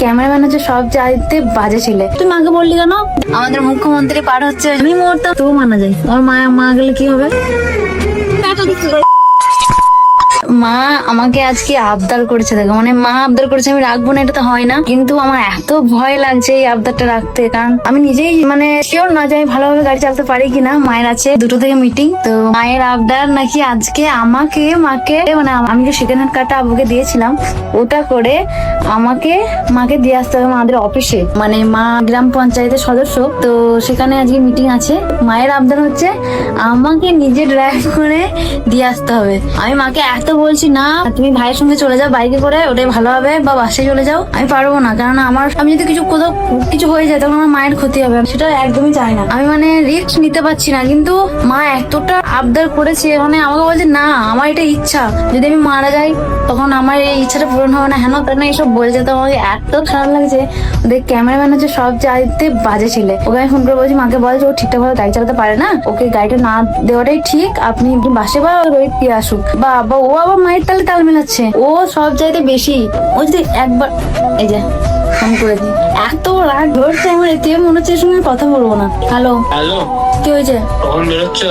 Cameraman হচ্ছে সব চাইতে বাজে ছিলে। তুই মাকে বললি কেন? আমাদের মুখ্যমন্ত্রী পার হচ্ছে, আমি মরতাম তবু মানা যায়। আমার মা গেলে কি হবে? মা আমাকে আজকে আবদার করেছে, দেখো মানে মা আবদার করেছে, আমি রাখবো না এটা তো হয় না, কিন্তু আমার এত ভয় লাগছে এই আবদারটা রাখতে, কারণ আমি নিজেই মানে শিওর না যে আমি ভালোভাবে গাড়ি চালাতে পারি কিনা। মায়ের আছে 2টো থেকে মিটিং, তো মায়ের আবদার নাকি আজকে মাকে মানে আমি যে সেকেন্ড হ্যান্ড কারটা আবুকে দিয়েছিলাম ওটা করে মাকে দিয়ে আসতে হবে আমাদের অফিসে, মানে মা গ্রাম পঞ্চায়েতের সদস্য, তো সেখানে আজকে মিটিং আছে। মায়ের আবদার হচ্ছে আমাকে নিজে ড্রাইভ করে দিয়ে আসতে হবে। আমি মাকে এত বলছি না তুমি ভাইয়ের সঙ্গে চলে যাও বাইকে করে, ওটাই ভালো হবে, বা বাসে চলে যাও। আমি পারবো না, কারণ আমি যদি কোথাও কিছু হয়ে যায় তখন আমার মায়ের ক্ষতি হবে, সেটা একদমই চাই না। আমি মানে রিস্ক নিতে পারছি না, কিন্তু মা এতটা আবদার করেছে, মানে আমাকে বলছে না আমার এটা ইচ্ছা, যদি আমি মারা যাই তখন আমার এই ইচ্ছাটা পূরণ হবে না, হেন তেন এইসব বলছে। তো আমাকে এত খারাপ লাগছে। ওদের ক্যামেরাম্যান হচ্ছে সব চাইতে বাজে ছিলে। ওকে আমি ফোন করে বলছি, মাকে বলছে ও ঠিকঠাক ভাবে গাড়ি চালাতে পারে না, ওকে গাড়িটা না দেওয়াটাই ঠিক, আপনি বাসে বা রোহিত দিয়ে আসুক, বা ও আবার মায়ের তাল মেলাচ্ছে। ও সব চাইতে বেশি, ও যদি একবার এই যে ফোন করে দিই, এত রাগ ধরছে আমার, এতে মনে হচ্ছে এর সঙ্গে কথা বলবো না। হ্যালো হ্যালো, কি হয়েছে? কখন বেরোচ্ছ?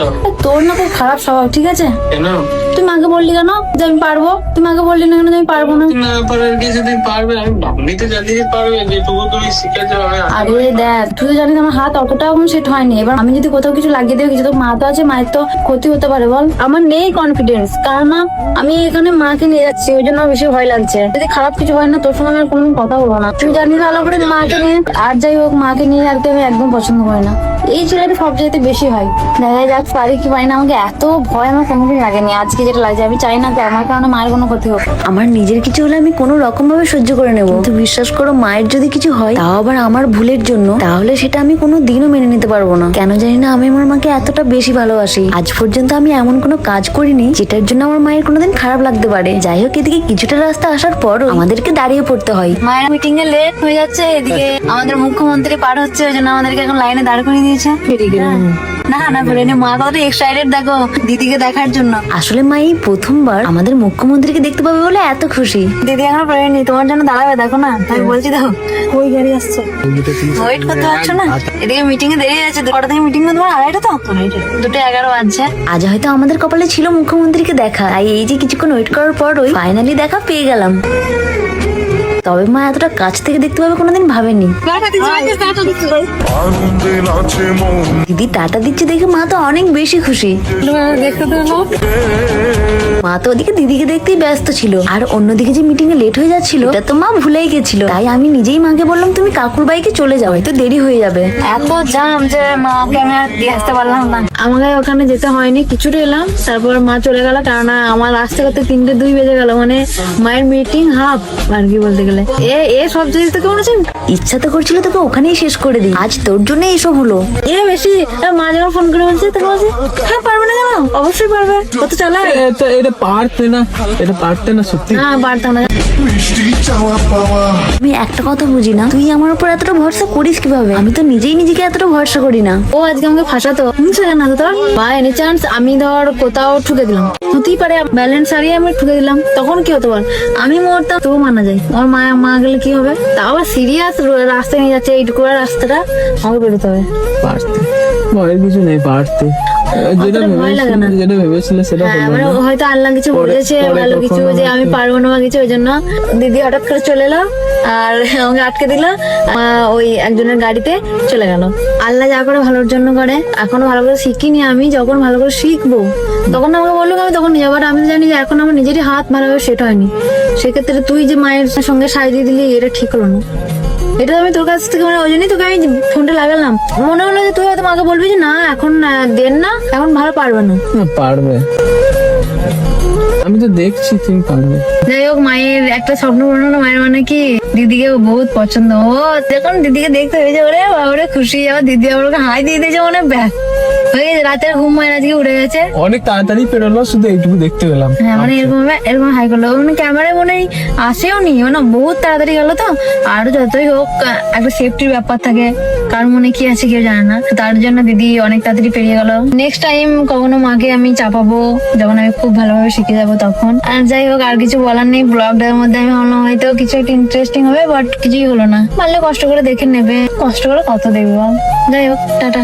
তোর না খুব খারাপ স্বভাব, ঠিক আছে? কেন? তুই মাকে বললি কেন যে আমি পারবো? তুই মাকে বললি না কেন যে আমি পারবো না? না পারার কিছু তুমি পারবে, আমি এমনিতে জানিয়ে পারবে যেটুকু তুমি শিখেছো। আরে দেখ, তুই তো জানিস আমার হাত অতটাও সেট হয়নি, এবার আমি যদি কোথাও কিছু লাগিয়ে দেবো, কিছু তো মা তো আছে, মায়ের তো ক্ষতি হতে পারে বল। আমার নেই কনফিডেন্স, কারণ না আমি এখানে মাকে নিয়ে যাচ্ছি, ওই জন্য বেশি ভয় লাগছে। যদি খারাপ কিছু হয় না তোর সঙ্গে আমি আর কোনো কথা বলবো না, তুই জানিস ভালো করে মাকে নিয়ে। আর যাই হোক, মাকে নিয়ে আর আমি একদম পছন্দ করি না, এই ছেলেটা সব চাইতে বেশি হয়। দেখা যাক পারি কি পারি না, আমাকে এত ভয় আমার কোনোদিন লাগেনি, আজকে যেটা লাগছে। আমি চাই না যে আমার কারণে মায়ের কোনো ক্ষতি হোক। আমার নিজের কিছু হলে আমি কোনো রকম ভাবে সহ্য করে নেবো, কিন্তু বিশ্বাস করো মায়ের যদি কিছু হয়, তাও আবার আমার ভুলের জন্য, তাহলে সেটা আমি কোনো দিনও মেনে নিতে পারবো না। কেন জানি না আমি আমার মাকে এতটা বেশি ভালোবাসি। আজ পর্যন্ত আমি এমন কোনো কাজ করিনি যেটার জন্য আমার মায়ের কোনোদিন খারাপ লাগতে পারে। যাই হোক, এদিকে কিছুটা রাস্তা আসার পরও আমাদেরকে দাঁড়িয়ে পড়তে হয়। মায়ের মিটিং এ লেট হয়ে যাচ্ছে, এদিকে আমাদের মুখ্যমন্ত্রী পার হচ্ছে, ওই জন্য আমাদেরকে এখন লাইনে দাঁড় করিয়ে দিয়েছে। না না বলে মা কত এক্সাইটেড দেখো দিদিকে দেখার জন্য। আসলে মা এই প্রথমবার আমাদের মুখ্যমন্ত্রীকে দেখতে পাবে বলে এত খুশি। দিদি এখন পড়েনি, তোমার জন্য দাঁড়াবে, দেখো না আমি বলছি দেখো ওই গাড়ি আসছে, ওয়েট করতে পারছো না? এদিকে মিটিং এ দেরি আছে, 2টা থেকে মিটিং এ, তোমার 2:30 তো 2:11 বাজছে। আজ হয়তো আমাদের কপালে ছিল মুখ্যমন্ত্রীকে দেখা, তাই এই যে কিছুক্ষণ ওয়েট করার পরই ফাইনালি দেখা পেয়ে গেলাম। তবে মা এতটা কাছ থেকে দেখতে পাবে কোনোদিন ভাবেনি। দিদি টাটা দিচ্ছে দেখে মা তো অনেক বেশি খুশি। মা তো ওদিকে দিদিকে দেখতেই ব্যস্ত ছিল, আর অন্যদিকে যে মিটিং এ লেট হয়ে যাচ্ছিল এটা তো মা ভুলেই গেছিল। তাই আমি নিজেই মাকে বললাম তুমি কাকুর বাইকে চলে যাও, হয়তো দেরি হয়ে যাবে। এত জাম যে মাকে আমি আর দিয়ে আসতে পারলাম না। আমাকে ওখানে যেতে হয়নি, কিছুটা এলাম, তারপর মা চলে গেল, কারণ আমার আসতে করতে 3:02 বেজে গেল, মানে মায়ের মিটিং হাফ আর কি বলতে গেলে। এ সব জিনিস তো কেমন আছেন, ইচ্ছা তো করছিল তোকে ওখানেই শেষ করে দিই, আজ তোর জন্য এইসব হলো। বেশি। মা যখন ফোন করে বলছে তোকে বলছে হ্যাঁ পারবে না কেন, অবশ্যই পারবে, কত চালায়। এটা পারতে না সত্যি। না পারতাম না। আমি একটা কথা বুঝি না, তুই আমার উপর এতটা ভরসা করিস কিভাবে? আমি তো নিজেই নিজেকে এতটা ভরসা করি না। ও আজকে আমাকে ফাঁসাতো, না তো তোর বা এনি চান্স আমি ধর কোথাও ঠুকে দিলাম, হতেই পারে ব্যালেন্স হারিয়ে আমি ঠুকে দিলাম, তখন কি হতে পারে? আমি মরতাম তবু মানা যায়। আমার মা গেলে কি হবে? তাও আবার সিরিয়াস রাস্তায় নিয়ে যাচ্ছে, এইটুকু রাস্তাটা আমাকে বেরোতে হবে। পারতে ভয়ের কিছু নেই, পারতে যেটা ভেবেছিল সেটা মানে হয়তো আল্লাহ কিছু বলেছে ভালো কিছু, যে আমি পারবো না বা কিছু, ওই জন্য দিদি হঠাৎ করে চলে এলো আর আমাকে আটকে দিল, ওই একজনের গাড়িতে চলে গেল। আল্লাহ যা করে ভালোর জন্য করে। এখনো ভালো করে শিখিনি, আমি যখন ভালো করে শিখবো তখন আমাকে বললো আমি তখন নিয়ে, বাট আমি জানি যে এখন আমার নিজেরই হাত ভালোভাবে সেট হয়নি। সেক্ষেত্রে তুই যে মায়ের সঙ্গে সাজিয়ে দিলি এটা ঠিক হলো না। এটা আমি তোর কাছ থেকে মানে ওই জন্যই তোকে আমি ফোনটা লাগালাম, মনে হলো যে তুই হয়তো মাকে বলবি যে না এখন দেন না, এখন ভালো পারবে না। পারবে, আমি তো দেখছি তুমি পারবে। যাই হোক, মায়ের একটা স্বপ্ন পূরণ হলো। মায়ের মানে কি দিদিকে বহুত পছন্দ, ও যখন দিদিকে দেখতে হয়েছে ওরে বাবারে খুশি, আবার দিদি আমার হাই দিয়ে দিয়েছে, মানে ব্যাস ওই রাতের ঘুম হয় না, আজকে উঠে গেছে। অনেক তাড়াতাড়ি পেরোলো, শুধু এইটুকু দেখতে পেলাম। হ্যাঁ মানে এরকম হাই করলো, মানে ক্যামেরায় মনে হয় আসেও নি, মানে বহুত তাড়াতাড়ি গেল তো। আর যতই হোক একটা সেফটির ব্যাপার থাকে, কার মনে কি আছে কেউ জানে না, তার জন্য দিদি অনেক তাড়াতাড়ি পেরিয়ে গেল। নেক্সট টাইম কখনো মাকে আমি চাপাবো যখন আমি খুব ভালোভাবে শিখে যাবো তখন। আর যাই হোক, আর কিছু বলার নেই। ব্লগটার মধ্যে আমি ভাবলাম হয়তো কিছু একটা ইন্টারেস্টিং হবে, বাট কিছুই হলো না। পারলে কষ্ট করে দেখে নেবে, কষ্ট করে কত দেখবো। যাই হোক, টাটা।